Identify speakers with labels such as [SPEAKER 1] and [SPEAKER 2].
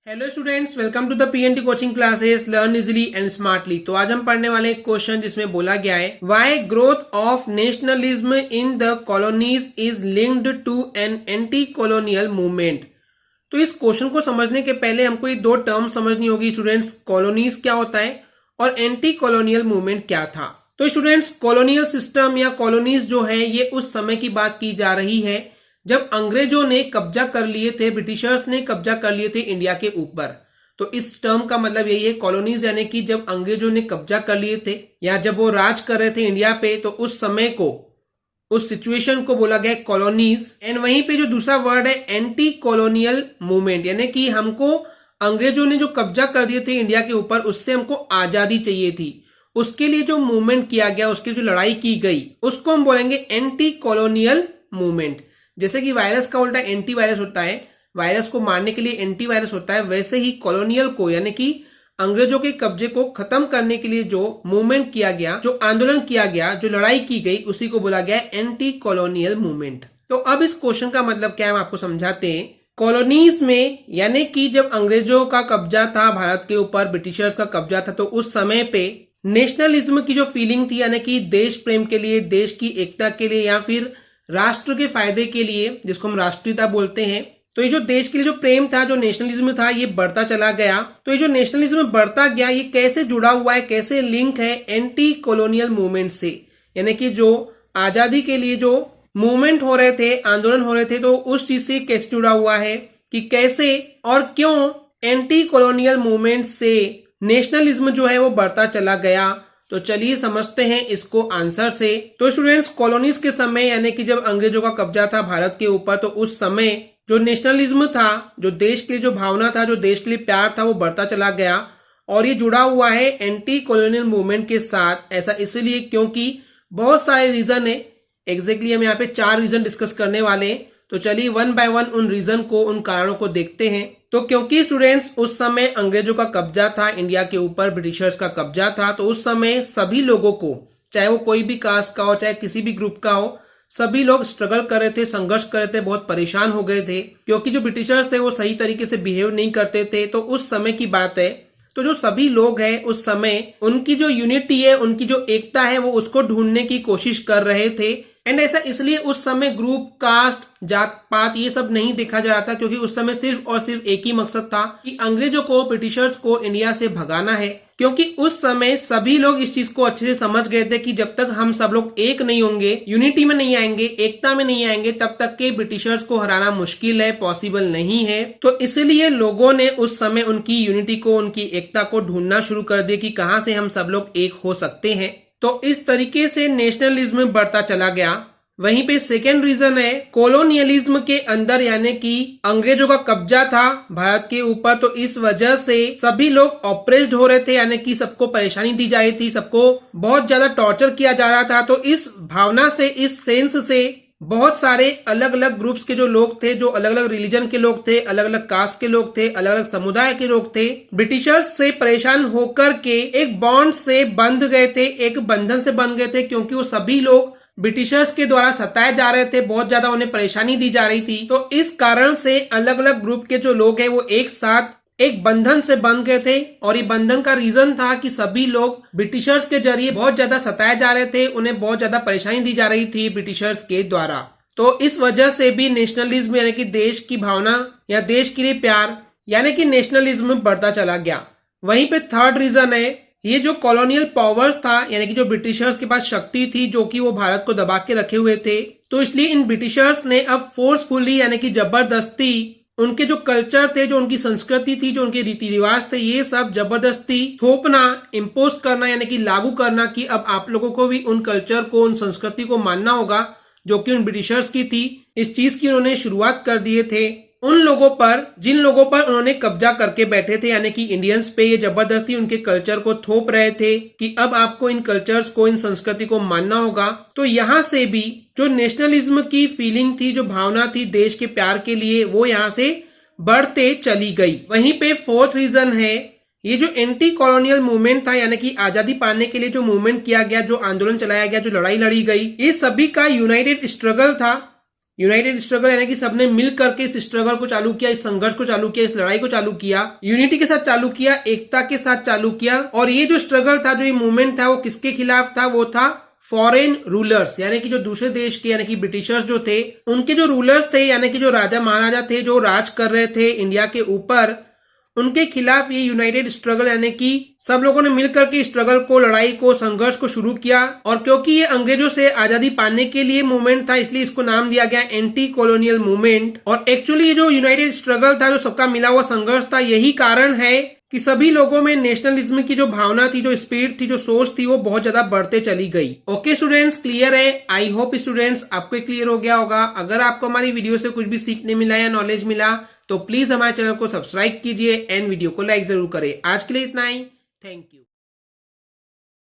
[SPEAKER 1] Hello students, welcome to the PNT coaching classes learn easily and smartly. तो आज हम पढ़ने वाले एक क्वेश्चन जिसमें बोला गया है why growth of nationalism in the colonies is linked to an anti colonial movement. तो इस क्वेश्चन को समझने के पहले हमको ये दो टर्म समझनी होगी स्टूडेंट्स। कॉलोनीज क्या होता है और एंटी कॉलोनियल मूवमेंट क्या था। तो स्टूडेंट्स, कॉलोनियल सिस्टम या कॉलोनीज जो है ये उस समय की बात की जा रही है जब अंग्रेजों ने कब्जा कर लिए थे, ब्रिटिशर्स ने कब्जा कर लिए थे इंडिया के ऊपर। तो इस टर्म का मतलब यही है कॉलोनीज, यानी कि जब अंग्रेजों ने कब्जा कर लिए थे या जब वो राज कर रहे थे इंडिया पे, तो उस समय को, उस सिचुएशन को बोला गया कॉलोनीज। एंड वहीं पे जो दूसरा वर्ड है एंटी कॉलोनियल मूवमेंट, यानी कि हमको अंग्रेजों ने जो कब्जा कर दिए थे इंडिया के ऊपर उससे हमको आजादी चाहिए थी। उसके लिए जो मूवमेंट किया गया, उसकी जो लड़ाई की गई, उसको हम बोलेंगे एंटी कॉलोनियल मूवमेंट। जैसे कि वायरस का उल्टा एंटी वायरस होता है, वायरस को मारने के लिए एंटी वायरस होता है, वैसे ही कॉलोनियल को यानी कि अंग्रेजों के कब्जे को खत्म करने के लिए जो मूवमेंट किया गया, जो आंदोलन किया गया, जो लड़ाई की गई, उसी को बोला गया एंटी कॉलोनियल मूवमेंट। तो अब इस क्वेश्चन का मतलब क्या है हम आपको समझाते हैं। कॉलोनीज में यानी कि जब अंग्रेजों का कब्जा था भारत के ऊपर, ब्रिटिशर्स का कब्जा था, तो उस समय पे नेशनलिज्म की जो फीलिंग थी, यानी कि देश प्रेम के लिए, देश की एकता के लिए या फिर राष्ट्र के फायदे के लिए, जिसको हम राष्ट्रीयता बोलते हैं, तो ये जो देश के लिए जो प्रेम था, जो नेशनलिज्म था, ये बढ़ता चला गया। तो ये जो नेशनलिज्म बढ़ता गया, ये कैसे जुड़ा हुआ है, कैसे लिंक है एंटी कॉलोनियल मूवमेंट से, यानी कि जो आजादी के लिए जो मूवमेंट हो रहे थे, आंदोलन हो रहे थे, तो उस चीज से कैसे जुड़ा हुआ है कि कैसे और क्यों एंटी कॉलोनियल मूवमेंट से नेशनलिज्म जो है वो बढ़ता चला गया। तो चलिए समझते हैं इसको आंसर से। तो स्टूडेंट्स, कॉलोनीज के समय यानी कि जब अंग्रेजों का कब्जा था भारत के ऊपर, तो उस समय जो नेशनलिज्म था, जो देश के लिए जो भावना था, जो देश के लिए प्यार था, वो बढ़ता चला गया और ये जुड़ा हुआ है एंटी कॉलोनियल मूवमेंट के साथ। ऐसा इसलिए क्योंकि बहुत सारे रीजन है। एग्जैक्टली हम यहाँ पे 4 रीजन डिस्कस करने वाले हैं। तो चलिए वन बाय वन उन रीजन को, उन कारणों को देखते हैं। तो क्योंकि स्टूडेंट्स उस समय अंग्रेजों का कब्जा था इंडिया के ऊपर, ब्रिटिशर्स का कब्जा था, तो उस समय सभी लोगों को, चाहे वो कोई भी कास्ट का हो, चाहे किसी भी ग्रुप का हो, सभी लोग स्ट्रगल कर रहे थे, संघर्ष कर रहे थे, बहुत परेशान हो गए थे क्योंकि जो ब्रिटिशर्स थे वो सही तरीके से बिहेव नहीं करते थे। तो उस समय की बात है। तो जो सभी लोग हैं उस समय, उनकी जो यूनिटी है, उनकी जो एकता है, वो उसको ढूंढने की कोशिश कर रहे थे। एंड ऐसा इसलिए उस समय ग्रुप, कास्ट, जात पात ये सब नहीं देखा जा रहा था, क्योंकि उस समय सिर्फ और सिर्फ एक ही मकसद था कि अंग्रेजों को, ब्रिटिशर्स को इंडिया से भगाना है। क्योंकि उस समय सभी लोग इस चीज को अच्छे से समझ गए थे कि जब तक हम सब लोग एक नहीं होंगे, यूनिटी में नहीं आएंगे, एकता में नहीं आएंगे, तब तक के ब्रिटिशर्स को हराना मुश्किल है, पॉसिबल नहीं है। तो इसलिए लोगों ने उस समय उनकी यूनिटी को, उनकी एकता को ढूंढना शुरू कर दिया कि कहां से हम सब लोग एक हो सकते हैं। तो इस तरीके से नेशनलिज्म बढ़ता चला गया। वहीं पे सेकेंड रीजन है कॉलोनियलिज्म के अंदर, यानी कि अंग्रेजों का कब्जा था भारत के ऊपर, तो इस वजह से सभी लोग ऑप्रेस्ड हो रहे थे, यानी कि सबको परेशानी दी जा रही थी, सबको बहुत ज्यादा टॉर्चर किया जा रहा था। तो इस भावना से, इस सेंस से बहुत सारे अलग अलग ग्रुप्स के जो लोग थे, जो अलग अलग रिलीजन के लोग थे, अलग अलग कास्ट के लोग थे, अलग अलग समुदाय के लोग थे, ब्रिटिशर्स से परेशान होकर के एक बॉन्ड से बंध गए थे, एक बंधन से बंध गए थे, क्योंकि वो सभी लोग ब्रिटिशर्स के द्वारा सताए जा रहे थे, बहुत ज्यादा उन्हें परेशानी दी जा रही थी। तो इस कारण से अलग अलग ग्रुप के जो लोग हैं वो एक साथ एक बंधन से बंध गए थे। और ये बंधन का रीजन था कि सभी लोग ब्रिटिशर्स के जरिए बहुत ज्यादा सताए जा रहे थे, उन्हें बहुत ज्यादा परेशानी दी जा रही थी ब्रिटिशर्स के द्वारा। तो इस वजह से भी नेशनलिज्म यानी कि देश की भावना या देश के लिए प्यार, यानी कि नेशनलिज्म बढ़ता चला गया। वहीं पे थर्ड रीजन है ये जो कॉलोनियल पावर्स था, यानी कि जो ब्रिटिशर्स के पास शक्ति थी, जो कि वो भारत को दबा के रखे हुए थे, तो इसलिए इन ब्रिटिशर्स ने अब फोर्सफुली यानी कि जबरदस्ती उनके जो कल्चर थे, जो उनकी संस्कृति थी, जो उनके रीति रिवाज थे, ये सब जबरदस्ती थोपना, इम्पोज करना, यानी कि लागू करना कि अब आप लोगों को भी उन कल्चर को, उन संस्कृति को मानना होगा जो कि उन ब्रिटिशर्स की थी। इस चीज की उन्होंने शुरुआत कर दिए थे उन लोगों पर जिन लोगों पर उन्होंने कब्जा करके बैठे थे, यानी कि इंडियंस पे ये जबरदस्ती उनके कल्चर को थोप रहे थे कि अब आपको इन कल्चर्स को, इन संस्कृति को मानना होगा। तो यहाँ से भी जो नेशनलिज्म की फीलिंग थी, जो भावना थी देश के प्यार के लिए, वो यहाँ से बढ़ते चली गई। वहीं पे फोर्थ रीजन है ये जो एंटी कॉलोनियल मूवमेंट था, यानी कि आजादी पाने के लिए जो मूवमेंट किया गया, जो आंदोलन चलाया गया, जो लड़ाई लड़ी गई, ये सभी का यूनाइटेड स्ट्रगल था। यूनाइटेड स्ट्रगल यानी कि सबने मिल करके इस स्ट्रगल को चालू किया, इस संघर्ष को चालू किया, इस लड़ाई को चालू किया, यूनिटी के साथ चालू किया, एकता के साथ चालू किया। और ये जो स्ट्रगल था, जो ये मूवमेंट था, वो किसके खिलाफ था? वो था फॉरेन रूलर्स, यानी कि जो दूसरे देश के यानी कि ब्रिटिशर्स जो थे, उनके जो रूलर्स थे यानी कि जो राजा महाराजा थे जो राज कर रहे थे इंडिया के ऊपर, उनके खिलाफ ये यूनाइटेड स्ट्रगल यानी कि सब लोगों ने मिलकर के स्ट्रगल को, लड़ाई को, संघर्ष को शुरू किया। और क्योंकि ये अंग्रेजों से आजादी पाने के लिए मूवमेंट था, इसलिए इसको नाम दिया गया एंटी कॉलोनियल मूवमेंट। और एक्चुअली ये जो यूनाइटेड स्ट्रगल था, जो सबका मिला हुआ संघर्ष था, यही कारण है कि सभी लोगों में नेशनलिज्म की जो भावना थी, जो स्पिरिट थी, जो सोच थी, वो बहुत ज्यादा बढ़ते चली गई। ओके स्टूडेंट्स, क्लियर है? आई होप स्टूडेंट्स आपको क्लियर हो गया होगा। अगर आपको हमारी वीडियो से कुछ भी सीखने मिला या नॉलेज मिला तो प्लीज हमारे चैनल को सब्सक्राइब कीजिए एंड वीडियो को लाइक जरूर करें। आज के लिए इतना ही, थैंक यू।